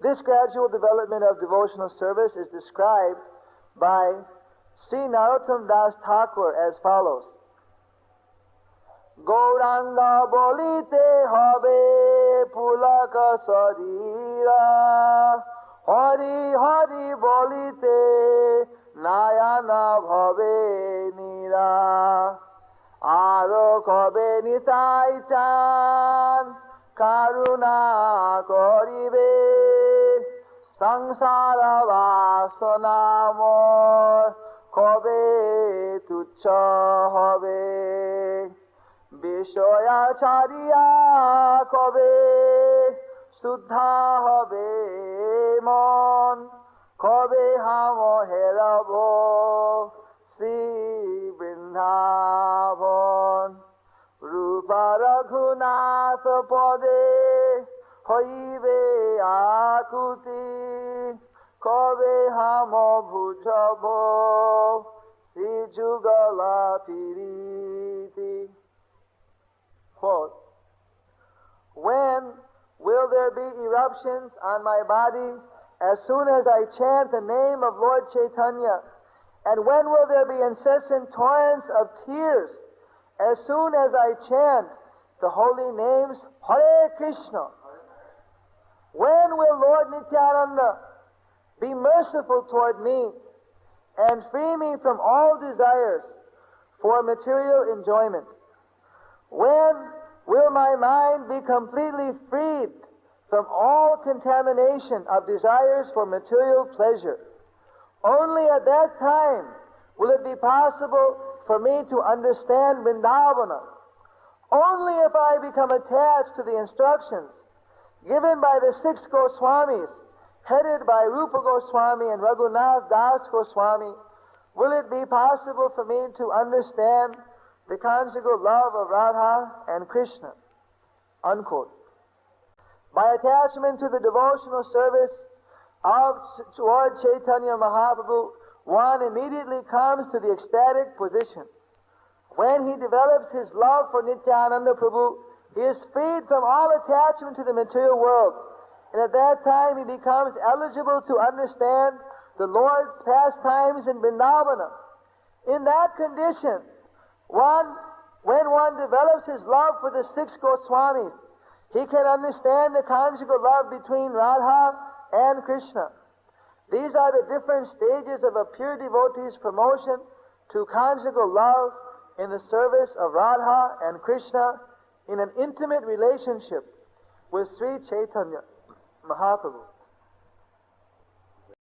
This gradual development of devotional service is described by Sri Narottam Das Thakur as follows. Gauranga Bolite Hobe Pulaka Sarira Hari Hari Bolite Nayana Bhave Nira Aro Kobe Nitai Chan Karuna Koribe Sangsara Vasana Mor Kobe Tucha Hobe Bishoya Chariya Kobe Suddha Hobe Mon Kobe Hamo Herabo Sri Vrindavan Rupa Raghunath Pade Hoibe Akuti Kobe Hamo Bhujabo Sri Jugala Piriti. Quote, when will there be eruptions on my body as soon as I chant the name of Lord Chaitanya? And when will there be incessant torrents of tears as soon as I chant the holy names Hare Krishna? When will Lord Nityananda be merciful toward me and free me from all desires for material enjoyment? When will my mind be completely freed from all contamination of desires for material pleasure? Only at that time will it be possible for me to understand Vrindavana. Only if I become attached to the instructions given by the 6 Goswamis, headed by Rupa Goswami and Raghunath Das Goswami, will it be possible for me to understand the conjugal love of Radha and Krishna. Unquote. By attachment to the devotional service of Lord Chaitanya Mahaprabhu, one immediately comes to the ecstatic position. When he develops his love for Nityananda Prabhu, he is freed from all attachment to the material world, and at that time he becomes eligible to understand the Lord's pastimes in Vrindavana. In that condition, when one develops his love for the 6 Goswamis, he can understand the conjugal love between Radha and Krishna. These are the different stages of a pure devotee's promotion to conjugal love in the service of Radha and Krishna in an intimate relationship with Sri Chaitanya Mahaprabhu.